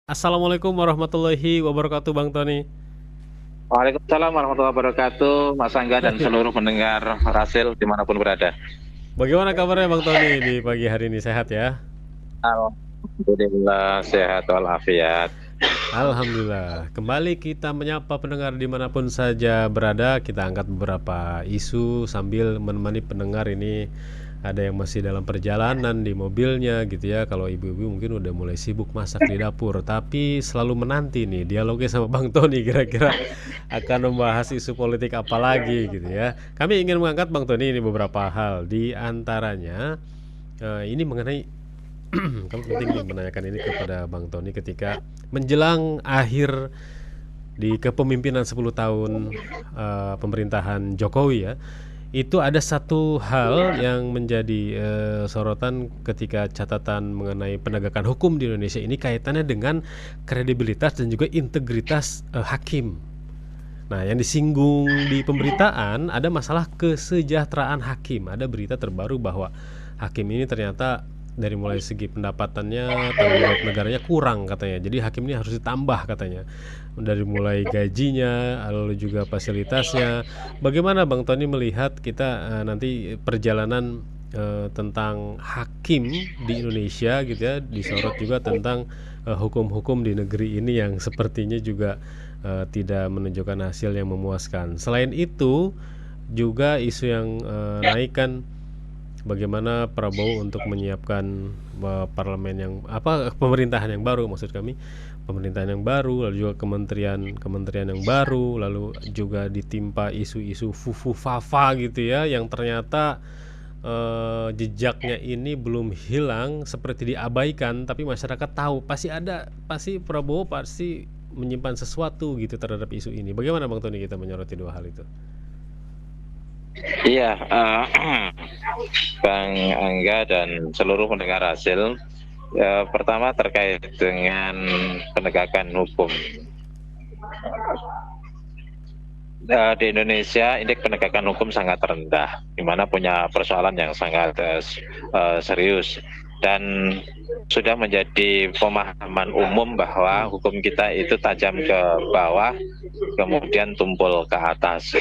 Assalamualaikum warahmatullahi wabarakatuh, Bang Tony. Waalaikumsalam warahmatullahi wabarakatuh, Mas Angga dan seluruh pendengar Rasil dimanapun berada. Bagaimana kabarnya Bang Tony di pagi hari ini, sehat ya? Alhamdulillah sehat walafiat. Alhamdulillah. Kembali kita menyapa pendengar dimanapun saja berada. Kita angkat beberapa isu sambil menemani pendengar ini. Ada yang masih dalam perjalanan di mobilnya gitu ya. Kalau ibu-ibu mungkin udah mulai sibuk masak di dapur, tapi selalu menanti nih dialognya sama Bang Tony, kira-kira akan membahas isu politik apa lagi gitu ya. Kami ingin mengangkat Bang Tony ini beberapa hal, di antaranya ini mengenai kami penting nih menanyakan ini kepada Bang Tony ketika menjelang akhir di kepemimpinan 10 tahun pemerintahan Jokowi ya. Itu ada satu hal yang menjadi sorotan ketika catatan mengenai penegakan hukum di Indonesia ini kaitannya dengan kredibilitas dan juga integritas hakim. Nah, yang disinggung di pemberitaan ada masalah kesejahteraan hakim. Ada berita terbaru bahwa hakim ini ternyata dari mulai segi pendapatannya, tanggung jawab negaranya kurang katanya. Jadi hakim ini harus ditambah katanya. Dari mulai gajinya, lalu juga fasilitasnya. Bagaimana Bang Tony melihat kita nanti perjalanan tentang hakim di Indonesia gitu ya, disorot juga tentang hukum-hukum di negeri ini yang sepertinya juga tidak menunjukkan hasil yang memuaskan. Selain itu juga isu yang naik kan bagaimana Prabowo untuk menyiapkan parlemen yang pemerintahan yang baru, maksud kami pemerintahan yang baru, lalu juga kementerian yang baru, lalu juga ditimpa isu-isu fufu fafa gitu ya, yang ternyata jejaknya ini belum hilang, seperti diabaikan, tapi masyarakat tahu pasti Prabowo pasti menyimpan sesuatu gitu terhadap isu ini. Bagaimana Bang Tony kita menyoroti dua hal itu? Iya, Bang Angga dan seluruh pendengar Rasil. Pertama terkait dengan penegakan hukum. Di Indonesia indeks penegakan hukum sangat rendah, di mana punya persoalan yang sangat serius dan sudah menjadi pemahaman umum bahwa hukum kita itu tajam ke bawah, kemudian tumpul ke atas.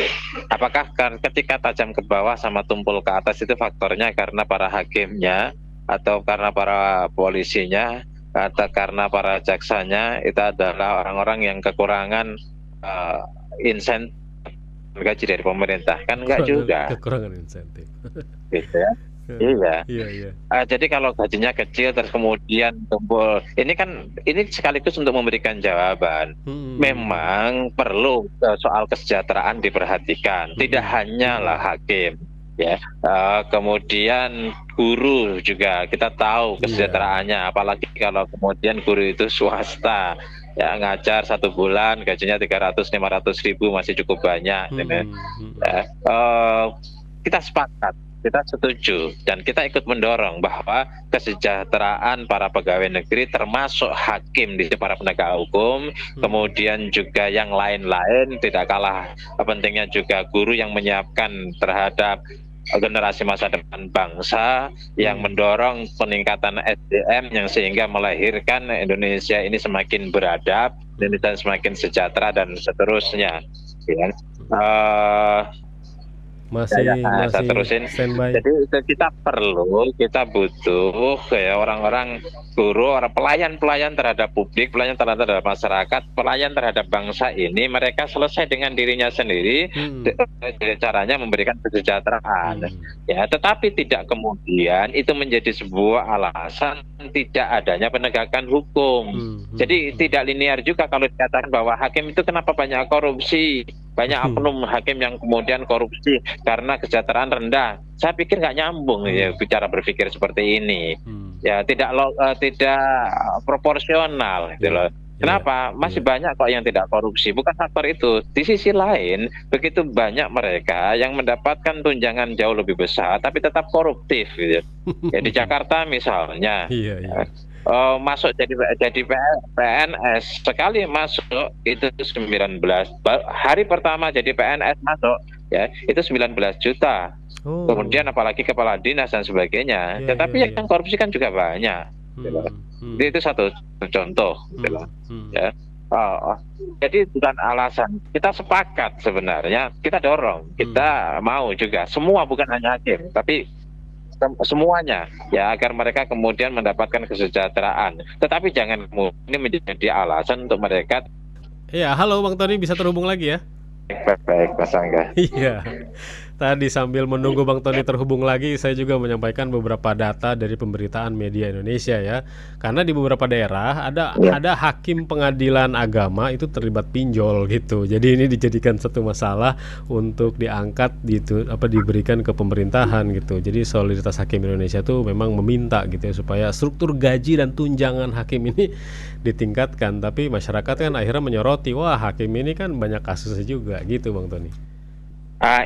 Apakah ketika tajam ke bawah sama tumpul ke atas itu faktornya karena para hakimnya, atau karena para polisinya, atau karena para jaksanya itu adalah orang-orang yang kekurangan insentif gaji dari pemerintah? Kan enggak juga, kekurangan insentif. gitu ya. Iya. Iya. Jadi kalau gajinya kecil terus kemudian tumpul, ini sekaligus untuk memberikan jawaban. Memang perlu soal kesejahteraan diperhatikan, tidak hanyalah hakim, ya. Kemudian guru juga kita tahu kesejahteraannya, apalagi kalau kemudian guru itu swasta, ya, ngajar 1 bulan gajinya 300-500 ribu masih cukup banyak. Kita sepakat, kita setuju, dan kita ikut mendorong bahwa kesejahteraan para pegawai negeri termasuk hakim di para penegak hukum, kemudian juga yang lain-lain, tidak kalah pentingnya juga guru yang menyiapkan terhadap generasi masa depan bangsa, yang mendorong peningkatan SDM yang sehingga melahirkan Indonesia ini semakin beradab, Indonesia semakin sejahtera dan seterusnya. Masih terusin. standby. Jadi kita butuh kayak orang-orang guru, orang pelayan terhadap publik, pelayan terhadap masyarakat, pelayan terhadap bangsa ini. Mereka selesai dengan dirinya sendiri, caranya memberikan kesejahteraan. Ya, tetapi tidak kemudian itu menjadi sebuah alasan tidak adanya penegakan hukum. Jadi tidak linear juga kalau dikatakan bahwa hakim itu kenapa banyak korupsi, banyak oknum hakim yang kemudian korupsi karena kesejahteraan rendah. Saya pikir nggak nyambung ya bicara berpikir seperti ini. Ya tidak proporsional gitu loh. Kenapa? Masih banyak kok yang tidak korupsi. Bukan faktor itu. Di sisi lain, begitu banyak mereka yang mendapatkan tunjangan jauh lebih besar tapi tetap koruptif gitu. Ya di Jakarta misalnya. Masuk jadi PNS, sekali masuk itu 19, hari pertama jadi PNS masuk ya itu 19 juta. Kemudian apalagi kepala dinas dan sebagainya. Tetapi yang korupsi kan juga banyak. gitu loh. hmm, hmm, Jadi itu satu contoh gitu hmm, loh. hmm. Ya. Oh, jadi bukan alasan. Kita sepakat sebenarnya, kita dorong, Hmm. kita mau juga. Semua bukan hanya hakim, tapi semuanya ya agar mereka kemudian mendapatkan kesejahteraan. Tetapi jangan kemudian ini menjadi alasan untuk mereka. Iya, halo Bang Tony, bisa terhubung lagi ya? Baik-baik, Mas Angga. Iya. Tadi sambil menunggu Bang Tony terhubung lagi, saya juga menyampaikan beberapa data dari pemberitaan media Indonesia ya. Karena di beberapa daerah Ya. ada hakim pengadilan agama itu terlibat pinjol gitu. Jadi ini dijadikan satu masalah untuk diangkat diberikan ke pemerintahan gitu. Jadi soliditas hakim Indonesia tuh memang meminta gitu ya supaya struktur gaji dan tunjangan hakim ini ditingkatkan. Tapi masyarakat kan akhirnya menyoroti, wah hakim ini kan banyak kasusnya juga gitu Bang Tony.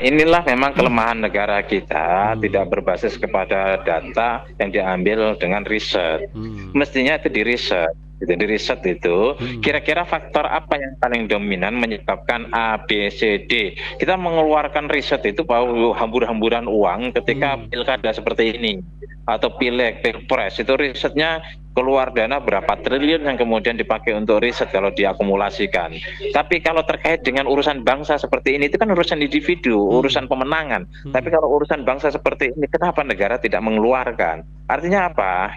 Inilah memang kelemahan negara kita, tidak Hmm. berbasis kepada data yang diambil dengan riset. Hmm. Mestinya itu di riset. Gitu. Di riset itu, Hmm. kira-kira faktor apa yang paling dominan menyebabkan A, B, C, D. Kita mengeluarkan riset itu bahwa hambur-hamburan uang ketika Hmm. pilkada seperti ini atau pileg, pilpres itu risetnya keluar dana berapa triliun yang kemudian dipakai untuk riset kalau diakumulasikan. Tapi kalau terkait dengan urusan bangsa seperti ini, itu kan urusan individu, urusan pemenangan. Tapi kalau urusan bangsa seperti ini, kenapa negara tidak mengeluarkan? Artinya apa?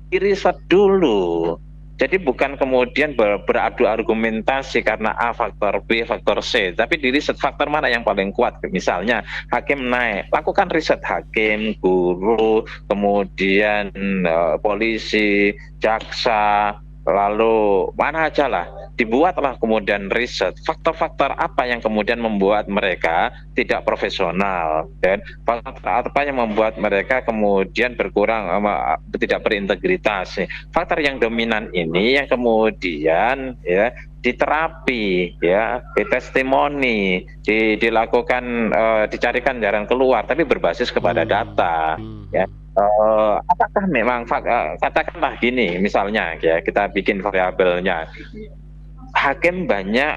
Di riset dulu. Jadi bukan kemudian beradu argumentasi karena A faktor B faktor C, tapi di riset faktor mana yang paling kuat. Misalnya hakim naik, lakukan riset hakim, guru, kemudian polisi, jaksa, lalu mana aja lah, dibuatlah kemudian riset faktor-faktor apa yang kemudian membuat mereka tidak profesional dan faktor apa yang membuat mereka kemudian berkurang tidak berintegritas. Faktor yang dominan ini yang kemudian ya diterapi ya, ditestimoni, dilakukan dicarikan jalan keluar tapi berbasis kepada data ya. Apakah memang katakanlah gini misalnya ya, kita bikin variabelnya hakim banyak,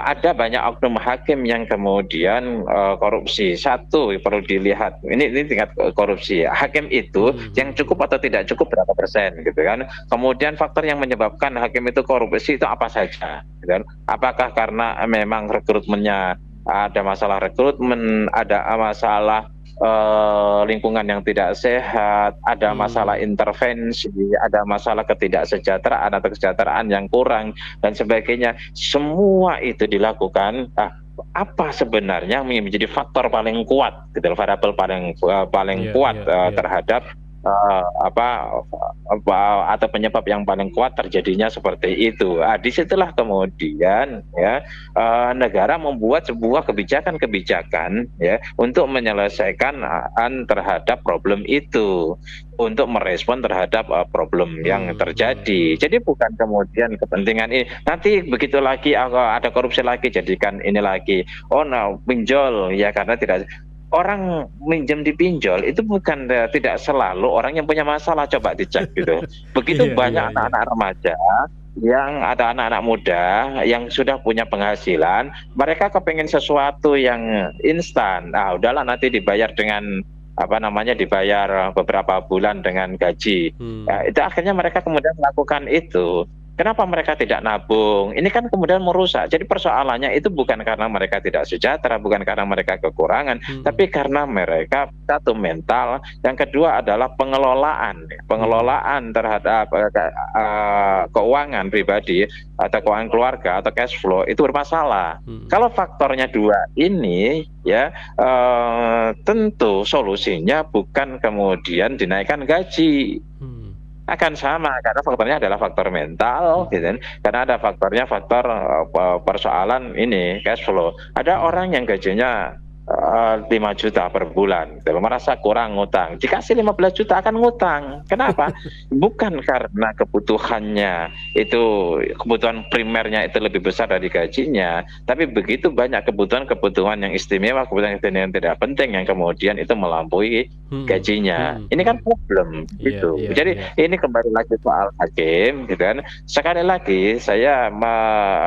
ada banyak oknum hakim yang kemudian korupsi. Satu perlu dilihat, ini tingkat korupsi. Hakim itu yang cukup atau tidak cukup berapa persen gitu kan. Kemudian faktor yang menyebabkan hakim itu korupsi itu apa saja gitu kan. Apakah karena memang rekrutmennya ada masalah rekrutmen, ada masalah lingkungan yang tidak sehat, ada masalah intervensi, ada masalah ketidaksejahteraan atau kesejahteraan yang kurang dan sebagainya. Semua itu dilakukan. Apa sebenarnya yang menjadi faktor paling kuat, gitu, variabel paling kuat terhadap atau penyebab yang paling kuat terjadinya seperti itu. Disitulah kemudian ya negara membuat sebuah kebijakan-kebijakan ya untuk menyelesaikan terhadap problem itu, untuk merespon terhadap problem yang terjadi. Jadi bukan kemudian kepentingan ini nanti begitu lagi ada korupsi lagi jadikan ini lagi. Oh no, pinjol ya karena tidak. Orang minjem di pinjol itu bukan tidak selalu orang yang punya masalah, coba dicek gitu. Begitu banyak anak-anak remaja yang ada anak-anak muda yang sudah punya penghasilan, mereka kepengen sesuatu yang instan. Udahlah nanti dibayar dengan dibayar beberapa bulan dengan gaji. Itu akhirnya mereka kemudian melakukan itu. Kenapa mereka tidak nabung? Ini kan kemudian merusak. Jadi persoalannya itu bukan karena mereka tidak sejahtera, bukan karena mereka kekurangan, tapi karena mereka satu mental. Yang kedua adalah pengelolaan terhadap keuangan pribadi atau keuangan keluarga atau cash flow itu bermasalah. Kalau faktornya dua ini, ya tentu solusinya bukan kemudian dinaikkan gaji. Akan sama karena faktornya adalah faktor mental gitu. Karena ada faktor persoalan ini cash flow. Ada orang yang gajinya 5 juta per bulan gitu, merasa kurang ngutang, dikasih 15 juta akan ngutang. Kenapa? Bukan karena kebutuhannya itu, kebutuhan primernya itu lebih besar dari gajinya, tapi begitu banyak kebutuhan yang istimewa, kebutuhan yang tidak penting yang kemudian itu melampaui gajinya. Ini kan problem gitu. Jadi ini kembali lagi soal hakim gitu kan. Sekali lagi saya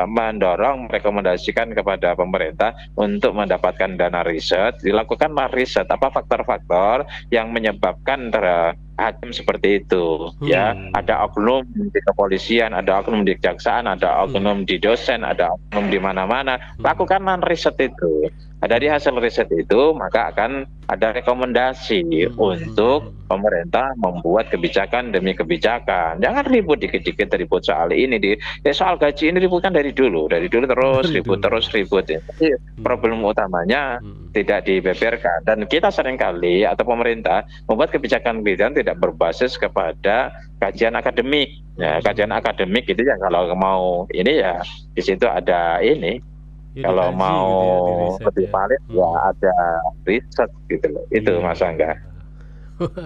mendorong, merekomendasikan kepada pemerintah untuk mendapatkan dana riset riset, dilakukanlah riset apa faktor-faktor yang menyebabkan hakim seperti itu, ya. Ada oknum di kepolisian, ada oknum di kejaksaan, ada oknum di dosen, ada oknum di mana-mana. Lakukanlah riset itu. Dari hasil riset itu maka akan ada rekomendasi untuk pemerintah membuat kebijakan demi kebijakan. Jangan ribut dikit-dikit ribut soal ini soal gaji ini ribut kan dari dulu terus ribut ya. Jadi problem utamanya tidak dibeberkan, dan kita seringkali atau pemerintah membuat kebijakan-kebijakan tidak berbasis kepada kajian akademik. Ya, kajian akademik itu ya kalau mau ini ya di situ ada ini. Ya, Kalau dikaji mau gitu ya, di riset lebih ya. valid ya ada riset gitu loh. Itu Iya. Mas Angga.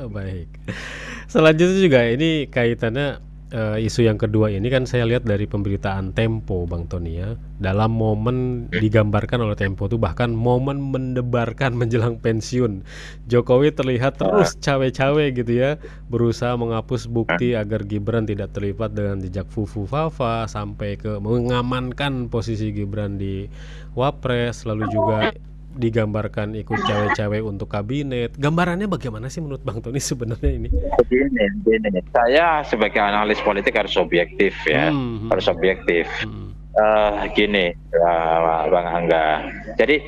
Baik. Selanjutnya juga ini kaitannya isu yang kedua ini kan saya lihat dari pemberitaan Tempo Bang Tony ya. Dalam momen digambarkan oleh Tempo tuh bahkan momen mendebarkan menjelang pensiun. Jokowi terlihat terus cawe-cawe gitu ya, berusaha menghapus bukti agar Gibran tidak terlibat dengan jejak Fufu Fafa, sampai ke mengamankan posisi Gibran di Wapres, lalu juga digambarkan ikut cawe-cawe untuk kabinet. Gambarannya bagaimana sih menurut Bang Tony sebenarnya ini? Begini. Saya sebagai analis politik harus objektif ya, harus objektif. Gini, Bang Angga. Jadi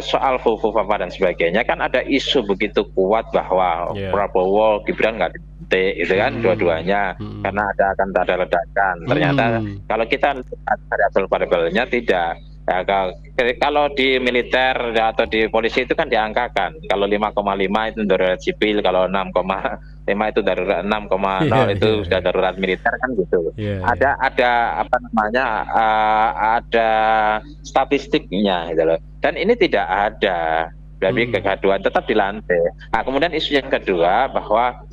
soal Fufu Fafa dan sebagainya kan ada isu begitu kuat bahwa Prabowo Gibran nggak dilantik, itu kan dua-duanya karena akan ada ledakan. Ternyata kalau kita lihat variabel-variabelnya tidak. Ya, kalau di militer atau di polisi itu kan diangkakan. Kalau 5,5 itu darurat sipil, kalau 6,5 itu darurat 6,0 itu sudah darurat militer kan gitu. Ada apa namanya ada statistiknya gitu loh. Dan ini tidak ada. Jadi kegaduhan tetap dilantik. Nah, kemudian isu yang kedua bahwa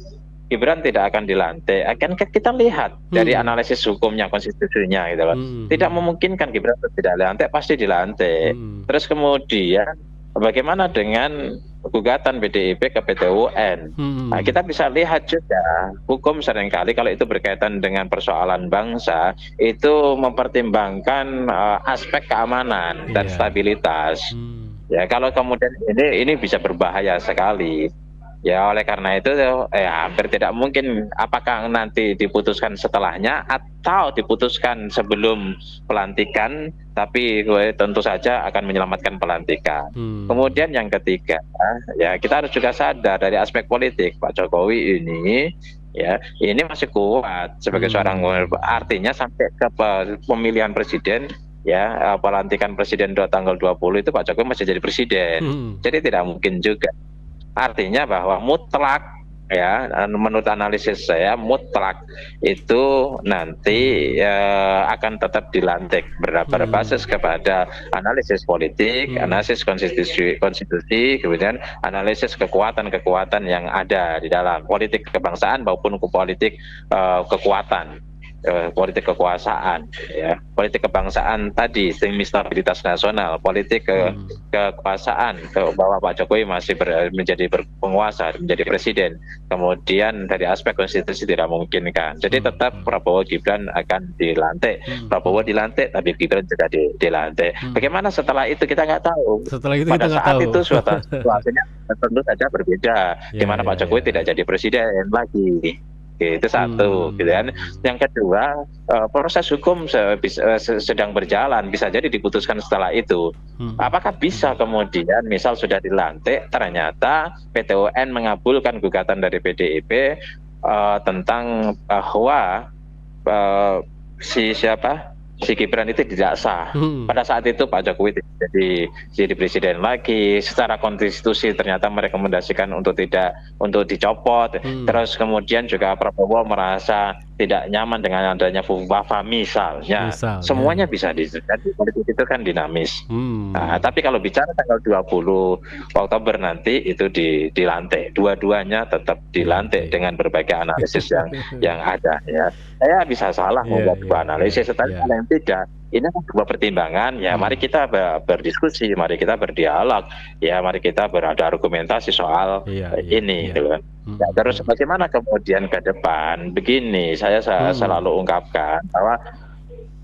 Gibran tidak akan dilantik. Akan kita lihat dari analisis hukumnya, konstitusinya gitu loh. Tidak memungkinkan Gibran tidak dilantik, pasti dilantik. Terus kemudian bagaimana dengan gugatan PDIP ke PT UN? Nah, kita bisa lihat juga hukum seringkali kalau itu berkaitan dengan persoalan bangsa itu mempertimbangkan aspek keamanan dan stabilitas. Ya, kalau kemudian ini bisa berbahaya sekali. Ya, oleh karena itu hampir tidak mungkin apakah nanti diputuskan setelahnya atau diputuskan sebelum pelantikan, tapi tentu saja akan menyelamatkan pelantikan. Kemudian yang ketiga, ya kita harus juga sadar dari aspek politik Pak Jokowi ini ya, ini masih kuat sebagai seorang, artinya sampai ke pemilihan presiden ya, pelantikan presiden tanggal 20 itu Pak Jokowi masih jadi presiden. Jadi tidak mungkin juga. Artinya bahwa mutlak ya, menurut analisis saya mutlak itu nanti akan tetap dilantik berbasis kepada analisis politik, analisis konstitusi, kemudian analisis kekuatan-kekuatan yang ada di dalam politik kebangsaan maupun politik kekuatan. Politik kekuasaan ya, politik kebangsaan tadi demi stabilitas nasional, politik kekuasaan bahwa Pak Jokowi masih menjadi penguasa, menjadi presiden, kemudian dari aspek konstitusi tidak memungkinkan, jadi tetap Prabowo Gibran akan dilantik. Prabowo dilantik tapi Gibran juga dilantik. Bagaimana setelah itu kita nggak tahu. Setelah itu pada kita nggak saat tahu. itu situasinya tentu saja berbeda, di mana Pak Jokowi tidak jadi presiden lagi. Itu satu, gitu kan. Yang kedua, proses hukum sedang berjalan, bisa jadi diputuskan setelah itu. Apakah bisa kemudian, misal sudah dilantik, ternyata PT UN mengabulkan gugatan dari PDIP tentang bahwa si Gibran itu tidak sah. Pada saat itu Pak Jokowi tidak jadi presiden lagi. Secara konstitusi ternyata merekomendasikan untuk dicopot. Terus kemudian juga Prabowo merasa tidak nyaman dengan adanya Fufu Fafa misalnya. Semuanya bisa jadi politik itu kan dinamis. Nah, tapi kalau bicara tanggal 20 Oktober nanti itu dilantik. Dua-duanya tetap dilantik dengan berbagai analisis yang ada ya. Saya bisa salah membuat dua analisis, tetapi yang tidak, ini kan sebuah pertimbangan ya. Mari kita berdiskusi, mari kita berdialog ya, mari kita berada argumentasi soal ini gitu kan. Ya, terus bagaimana kemudian ke depan? Begini, saya selalu ungkapkan bahwa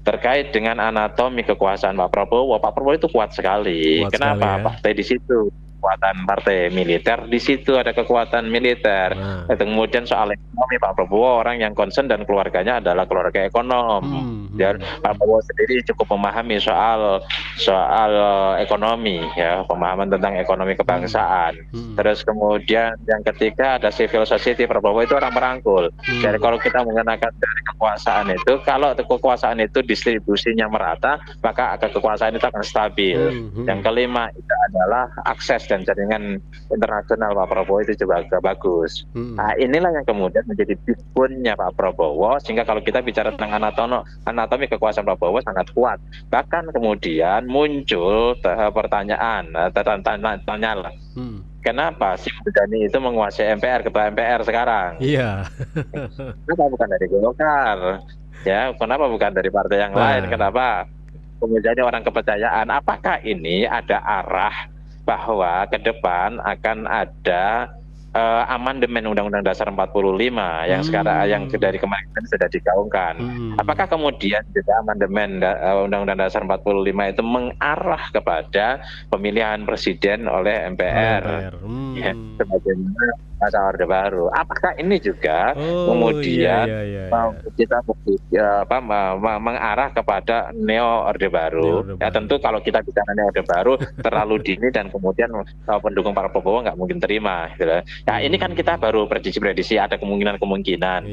terkait dengan anatomi kekuasaan Pak Prabowo itu kuat sekali. Kenapa? Partai di situ kekuatan partai militer, di situ ada kekuatan militer. Nah. Kemudian soal ekonomi, Pak Prabowo orang yang concern dan keluarganya adalah keluarga ekonom. Dan Pak Prabowo sendiri cukup memahami soal ekonomi, ya, pemahaman tentang ekonomi kebangsaan. Terus kemudian yang ketiga ada civil society. Pak Prabowo itu orang merangkul. Jadi kalau kita menggunakan dari kekuasaan itu, kalau kekuasaan itu distribusinya merata, maka kekuasaan itu akan stabil. Yang kelima itu adalah akses dan jaringan internasional Pak Prabowo itu juga bagus. Nah, inilah yang kemudian menjadi backbone-nya Pak Prabowo, sehingga kalau kita bicara tentang anatomi kekuasaan Pak Prabowo sangat kuat. Bahkan kemudian muncul pertanyaan, tanya lah, kenapa si Muzani itu menguasai MPR, ketua MPR sekarang? Iya. Kenapa bukan dari Golkar? Ya, kenapa bukan dari partai yang lain? Kenapa Muzani orang kepercayaan? Apakah ini ada arah bahwa ke depan akan ada amandemen Undang-Undang Dasar 45 yang sekarang yang dari kemarin sudah digaungkan? Apakah kemudian juga amandemen Undang-Undang Dasar 45 itu mengarah kepada pemilihan presiden oleh MPR? Ya, sebagaimana masa Orde Baru. Apakah ini juga kemudian kita mengarah kepada neo Orde Baru? Ya tentu kalau kita bicara neo Orde Baru terlalu dini dan kemudian pendukung para Prabowo nggak mungkin terima. Gitu. Nah ini kan kita baru prediksi ada kemungkinan.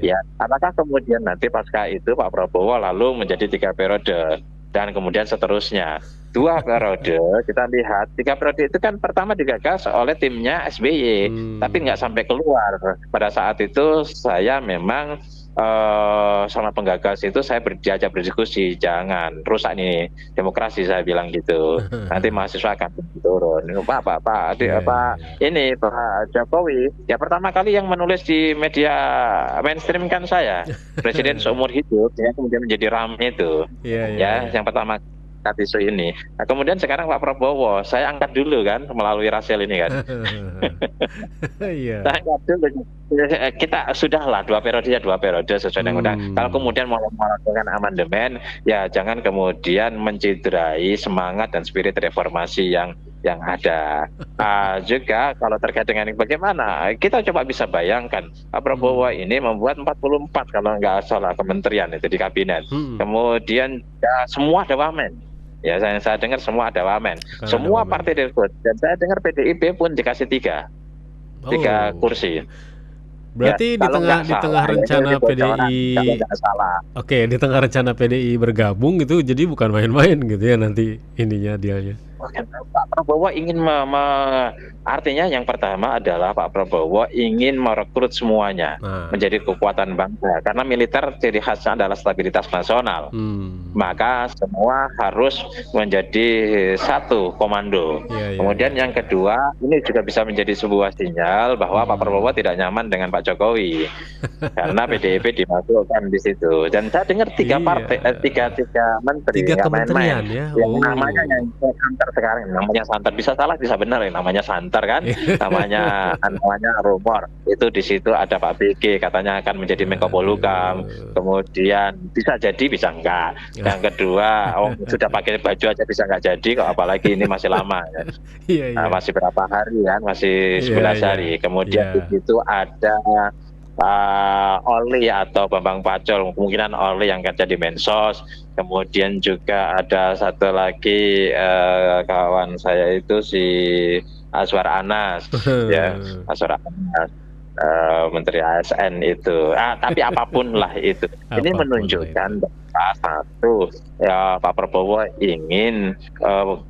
Ya, apakah kemudian nanti pasca itu Pak Prabowo lalu menjadi 3 periode dan kemudian seterusnya 2 periode? Kita lihat 3 periode itu kan pertama digagas oleh timnya SBY, tapi nggak sampai keluar. Pada saat itu saya memang sama penggagas itu saya diajak berdiskusi, jangan rusak nih demokrasi, saya bilang gitu. Nanti mahasiswa akan turun. Pak Jokowi ya pertama kali yang menulis di media mainstream kan saya, presiden seumur hidup, ya kemudian menjadi ramai itu, yang pertama isu ini. Nah, kemudian sekarang Pak Prabowo, saya angkat dulu kan melalui Rasel ini kan. Saya angkat dulu. Kita sudahlah 2 periode sesuai dengan undang. Kalau kemudian mau melakukan amandemen, ya jangan kemudian menciderai semangat dan spirit reformasi yang ada. Juga kalau terkait dengan bagaimana, kita coba bisa bayangkan Pak Prabowo ini membuat 44 kalau nggak salah kementerian itu di kabinet. Kemudian ya, semua ada wamen. Ya saya dengar semua ada wamen. Semua partai direkrut. Dan saya dengar PDIP pun dikasih 3 kursi. Berarti ya, di tengah rencana PDI, oke, di tengah rencana PDI bergabung gitu, jadi bukan main-main gitu ya nanti ininya dianya. Pak Prabowo ingin artinya yang pertama adalah Pak Prabowo ingin merekrut semuanya menjadi kekuatan bangsa, karena militer ciri khasnya adalah stabilitas nasional. Maka semua harus menjadi satu komando. Kemudian yang kedua, ini juga bisa menjadi sebuah sinyal bahwa Pak Prabowo tidak nyaman dengan Pak Jokowi karena PDIP dimasukkan di situ. Dan saya dengar 3 partai, 3 menteri, 3 kementerian ya. Namanya yang santer sekarang, namanya santer, bisa salah bisa benar ya, namanya santer kan, namanya rumor itu. Di situ ada Pak BG katanya akan menjadi Menko Polhukam, kemudian bisa jadi bisa enggak. Yang kedua, sudah pakai baju aja bisa enggak jadi kok, apalagi ini masih lama ya. Masih berapa hari kan, masih 11 hari. Kemudian di situ ada Oli atau Bambang Pacul, kemungkinan Oli yang akan jadi Mensos. Kemudian juga ada satu lagi kawan saya itu si Azwar Anas, ya Azwar Anas, Menteri ASN itu. Tapi apapun lah itu, ini menunjukkan satu ya Pak Prabowo ingin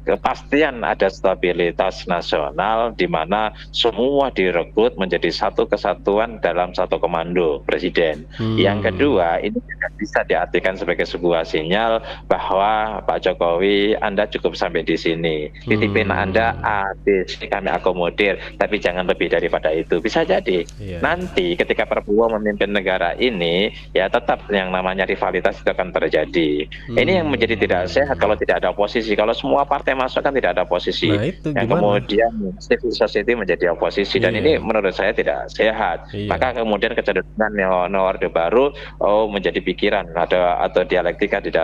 kepastian ada stabilitas nasional di mana semua direkrut menjadi satu kesatuan dalam satu komando presiden. Yang kedua, ini juga bisa diartikan sebagai sebuah sinyal bahwa Pak Jokowi, Anda cukup sampai di sini, titipin Anda ABC kami akomodir, tapi jangan lebih daripada itu. Bisa jadi nanti ketika Prabowo memimpin negara ini, ya tetap yang namanya rivalitas itu akan terjadi. Ini yang menjadi tidak sehat kalau tidak ada oposisi. Kalau semua partai masuk kan tidak ada oposisi. Yang kemudian civil society menjadi oposisi, dan ini menurut saya tidak sehat. Maka kemudian kecenderungan neo Orde Baru menjadi pikiran atau dialektika di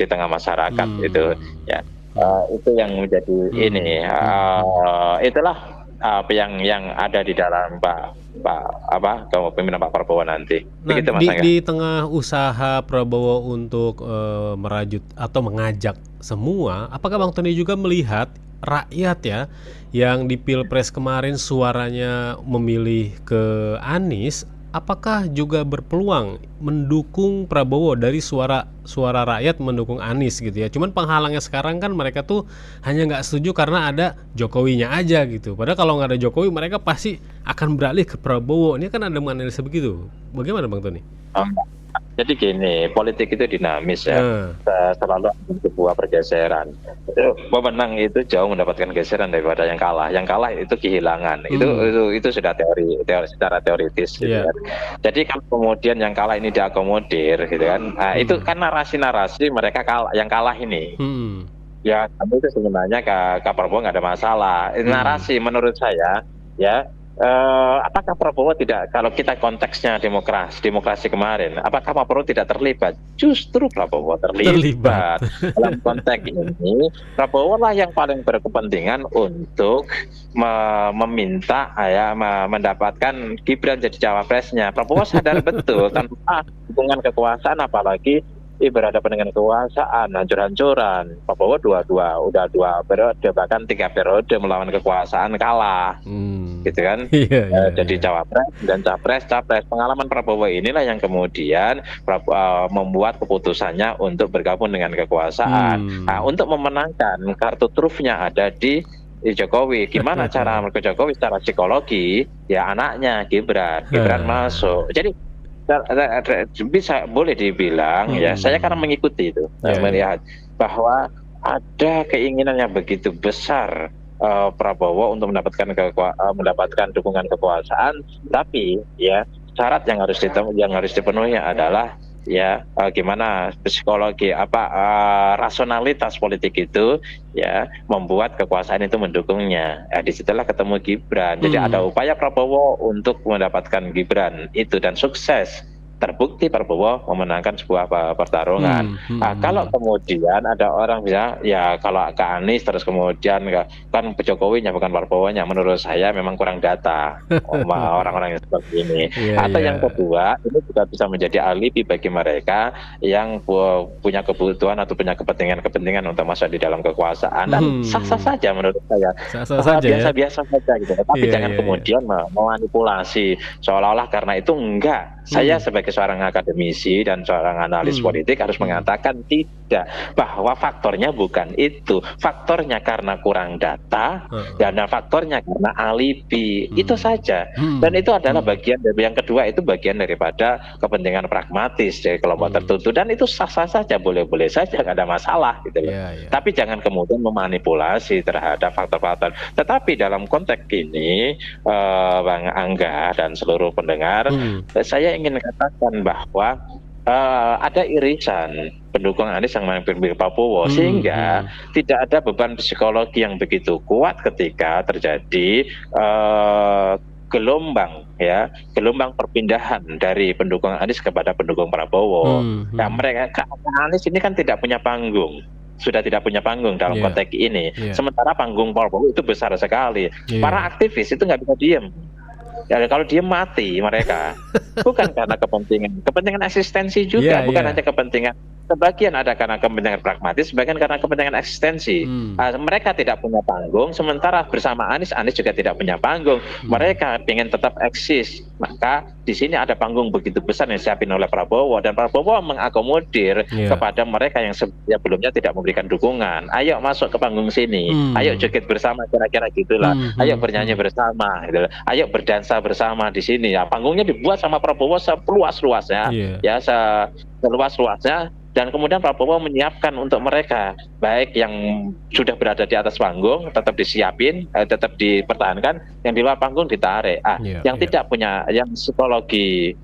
tengah masyarakat itu ya. Itu yang menjadi ini. Itulah apa yang ada di dalam kepemimpinan Pak Prabowo nanti. Nah, Begitu Mas Angga. di tengah usaha Prabowo untuk merajut atau mengajak semua, apakah Bang Tony juga melihat rakyat ya yang di Pilpres kemarin suaranya memilih ke Anies, apakah juga berpeluang mendukung Prabowo dari suara rakyat mendukung Anies gitu ya? Cuman penghalangnya sekarang kan mereka tuh hanya nggak setuju karena ada Jokowinya aja gitu. Padahal kalau nggak ada Jokowi mereka pasti akan beralih ke Prabowo. Ini kan ada menganalisa begitu. Bagaimana Bang Tony? Jadi gini, politik itu dinamis ya. Selalu ada sebuah pergeseran. Pemenang itu jauh mendapatkan geseran daripada yang kalah. Yang kalah itu kehilangan. Itu sudah teori secara teoritis gitu kan. Jadi kalau kemudian yang kalah ini diakomodir gitu kan. Nah, itu kan narasi-narasi mereka kalah, yang kalah ini. Ya, tapi itu sebenarnya ke Prabowo nggak ada masalah. Narasi menurut saya ya. Apakah Prabowo tidak, kalau kita konteksnya demokrasi kemarin, apakah Pak Prabowo tidak terlibat? Justru Prabowo terlibat. Dalam konteks ini, Prabowo lah yang paling berkepentingan untuk meminta mendapatkan Gibran jadi cawapresnya. Prabowo sadar betul tanpa dukungan kekuasaan, apalagi berhadapan dengan kekuasaan hancur-hancuran. Prabowo udah dua periode, bahkan 3 periode melawan kekuasaan kalah, gitu kan. Jadi cawapres dan capres. Pengalaman Prabowo inilah yang kemudian membuat keputusannya untuk bergabung dengan kekuasaan. Nah, untuk memenangkan, kartu trufnya ada di Jokowi. Gimana cara ke Jokowi secara psikologi? Ya anaknya Gibran masuk. Jadi boleh dibilang ya, saya karena mengikuti itu, melihat bahwa ada keinginan yang begitu besar Prabowo untuk mendapatkan dukungan kekuasaan, tapi ya syarat yang harus dipenuhi adalah ya gimana psikologi rasionalitas politik itu ya membuat kekuasaan itu mendukungnya. Disitulah ketemu Gibran. Jadi ada upaya Prabowo untuk mendapatkan Gibran itu, dan sukses. Terbukti Prabowo memenangkan sebuah pertarungan. Kalau kemudian ada orang bisa ya kalau ke Anies terus kemudian kan Jokowinya bukan Prabowo-nya, menurut saya memang kurang data orang-orang yang seperti ini. Atau yang kedua, ini juga bisa menjadi alibi bagi mereka yang punya kebutuhan atau punya kepentingan untuk masuk di dalam kekuasaan, dan sah-sah saja menurut saya. Biasa-biasa saja gitu. Tapi jangan kemudian memanipulasi seolah-olah karena itu enggak. Saya sebagai seorang akademisi dan seorang analis politik harus mengatakan tidak, bahwa faktornya bukan itu. Faktornya karena kurang data, dan faktornya karena alibi. Itu saja. Dan itu adalah bagian dari yang kedua, itu bagian daripada kepentingan pragmatis dari kelompok tertentu, dan itu sah-sah saja, boleh-boleh saja, nggak ada masalah gitu loh. Tapi jangan kemudian memanipulasi terhadap faktor-faktor. Tetapi dalam konteks ini, Bang Angga dan seluruh pendengar, saya ingin katakan bahwa ada irisan pendukung Anies yang memilih Prabowo, sehingga tidak ada beban psikologi yang begitu kuat ketika terjadi gelombang perpindahan dari pendukung Anies kepada pendukung Prabowo. Nah, mereka Anies ini kan tidak punya panggung, sudah tidak punya panggung dalam konteks ini. Sementara panggung Prabowo itu besar sekali. Para aktivis itu nggak bisa diem. Ya, kalau dia mati mereka, bukan karena kepentingan eksistensi juga, bukan hanya kepentingan. Sebagian ada karena kepentingan pragmatis, sebagian karena kepentingan eksistensi. Mereka tidak punya panggung, sementara bersama Anies juga tidak punya panggung. Mereka ingin tetap eksis, maka di sini ada panggung begitu besar yang disiapin oleh Prabowo, dan Prabowo mengakomodir kepada mereka yang sebelumnya tidak memberikan dukungan. Ayo masuk ke panggung sini, ayo joget bersama, kira-kira gitulah. Ayo bernyanyi bersama, gitu. Ayo berdansa bersama di sini. Ya, panggungnya dibuat sama Prabowo seluas-luasnya, seluas-luasnya. Dan kemudian Prabowo menyiapkan untuk mereka, baik yang sudah berada di atas panggung tetap disiapin, tetap dipertahankan, yang di luar panggung ditarik. Yang tidak punya, yang psikologi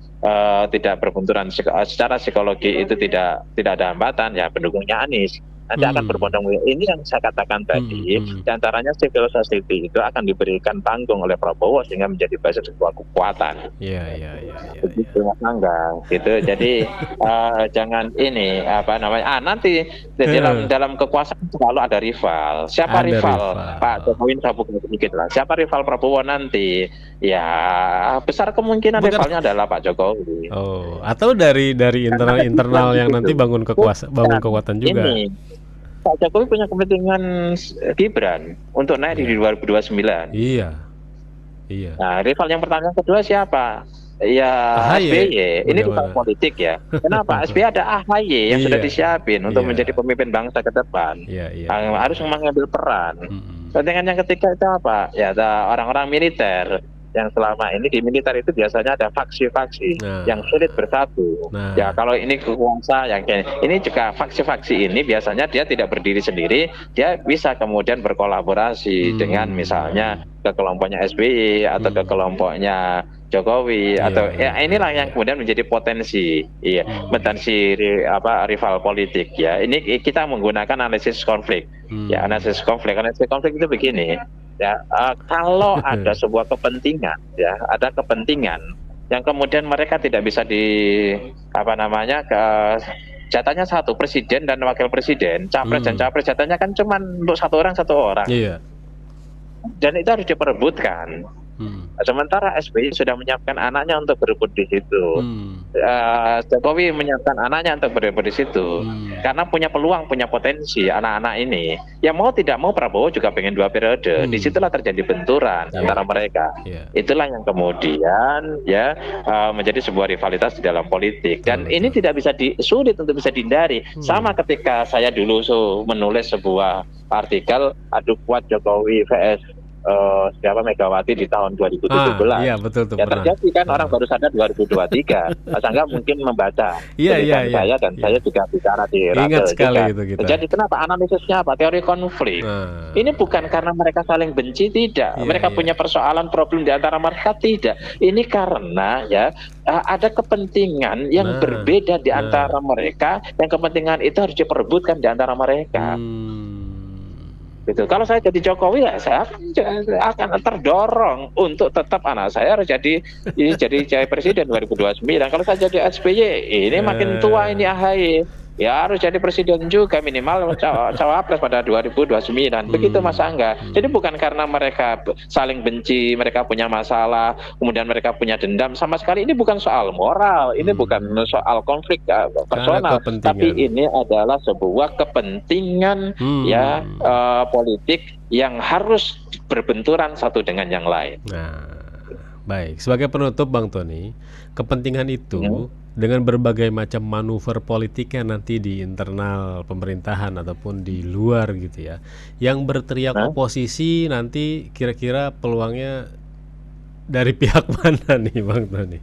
tidak berbenturan secara psikologi itu tidak ada hambatan, ya pendukungnya Anies. nanti akan berbondong-bondong. Ini yang saya katakan tadi, diantaranya civil society itu akan diberikan panggung oleh Prabowo sehingga menjadi basis sebuah kekuatan. Iya. Begitu Mas Angga, gitu. Jadi jangan ini apa namanya? Nanti dalam kekuasaan selalu ada rival. Siapa Ada rival? rival. Pak Jokowi saya buka sedikit lah. Siapa rival Prabowo nanti? Ya besar kemungkinan rivalnya adalah Pak Jokowi. Oh, atau dari internal yang nanti bangun kekuatan juga. Ini Pak Jokowi punya kepentingan Gibran untuk naik di 2029. Iya. Nah, rival yang pertama yang kedua siapa? Ya AHY. SBY. Ini rival politik ya. Kenapa? SBY ada AHY yang sudah disiapin untuk menjadi pemimpin bangsa ke depan. Harus mengambil peran. Kepentingan yang ketiga itu apa? Ya ada orang-orang militer yang selama ini di militer itu biasanya ada faksi-faksi yang sulit bersatu. Ya kalau ini kekuasaan yang ini juga faksi-faksi ini biasanya dia tidak berdiri sendiri, dia bisa kemudian berkolaborasi dengan misalnya ke kelompoknya SBY atau ke kelompoknya Jokowi atau inilah yang kemudian menjadi potensi rival politik ya. Ini kita menggunakan analisis konflik. Analisis konflik itu begini. Ya, kalau ada sebuah kepentingan, ya, ada kepentingan yang kemudian mereka tidak bisa jatahnya satu, presiden dan wakil presiden, capres dan capres jatahnya kan cuma untuk satu orang. Iya. Dan itu harus diperebutkan. Sementara SBY sudah menyiapkan anaknya untuk berebut di situ. Jokowi menyiapkan anaknya untuk berebut di situ. Karena punya peluang, punya potensi anak-anak ini. Ya mau tidak mau Prabowo juga pengen 2 periode. Disitulah terjadi benturan antara mereka. Itulah yang kemudian menjadi sebuah rivalitas di dalam politik. Dan ini tidak bisa sulit untuk bisa dihindari. Sama ketika saya dulu menulis sebuah artikel adu kuat Jokowi vs Megawati di tahun 2017. Iya, betul tuh. Ya terjadi kan orang baru sadar 2023. Mas Angga mungkin membaca tulisan saya dan saya juga bicara di Ingat sekali juga. Itu kita. Jadi kenapa analisisnya apa? Teori konflik. Ini bukan karena mereka saling benci, tidak. Mereka punya persoalan problem di antara mereka, tidak. Ini karena ada kepentingan yang berbeda di antara mereka, yang kepentingan itu harus diperebutkan di antara mereka. Gitu. Kalau saya jadi Jokowi ya saya akan terdorong untuk tetap anak saya harus jadi presiden 2029. Kalau saya jadi SBY ini makin tua ini AHY ya harus jadi presiden juga minimal cawapres pada 2029. Begitu Mas Angga. Jadi bukan karena mereka saling benci, mereka punya masalah, kemudian mereka punya dendam, sama sekali ini bukan soal moral, ini bukan soal konflik personal, tapi ini adalah sebuah kepentingan politik yang harus berbenturan satu dengan yang lain. Baik, sebagai penutup Bang Tony, kepentingan itu dengan berbagai macam manuver politiknya nanti di internal pemerintahan ataupun di luar gitu ya, yang berteriak oposisi nanti kira-kira peluangnya dari pihak mana nih Bang Tony?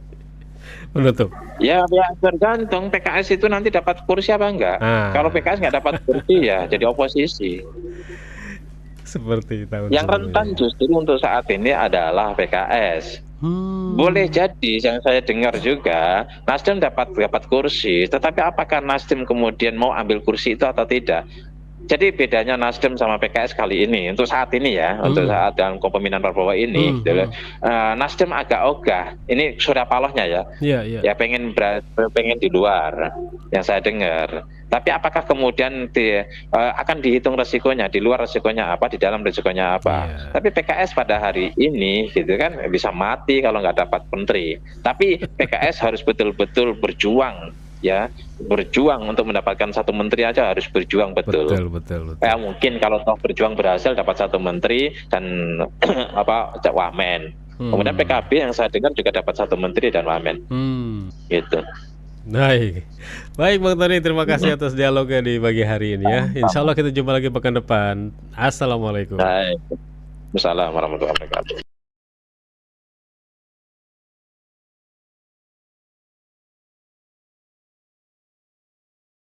Penutup. Ya tergantung PKS itu nanti dapat kursi apa enggak. Kalau PKS nggak dapat kursi ya jadi oposisi. Seperti tahun yang rentan justru untuk saat ini adalah PKS. Boleh jadi yang saya dengar juga Nasdem dapat kursi, tetapi apakah Nasdem kemudian mau ambil kursi itu atau tidak? Jadi bedanya Nasdem sama PKS kali ini untuk saat ini ya, untuk saat dalam kepemimpinan Prabowo ini, Nasdem agak ogah. Ini Surya Palohnya ya, ya pengen di luar yang saya dengar. Tapi apakah kemudian akan dihitung resikonya, di luar resikonya apa, di dalam resikonya apa? Tapi PKS pada hari ini gitu kan bisa mati kalau nggak dapat menteri. Tapi PKS harus betul-betul berjuang. Berjuang untuk mendapatkan satu menteri aja harus berjuang betul. Ya mungkin kalau toh berjuang berhasil dapat satu menteri dan wamen. Kemudian PKB yang saya dengar juga dapat satu menteri dan wamen. Gitu. Baik Bang Tony, terima kasih atas dialognya di pagi hari ini ya. Insya Allah kita jumpa lagi pekan depan. Assalamualaikum. Assalamualaikum warahmatullahi wabarakatuh.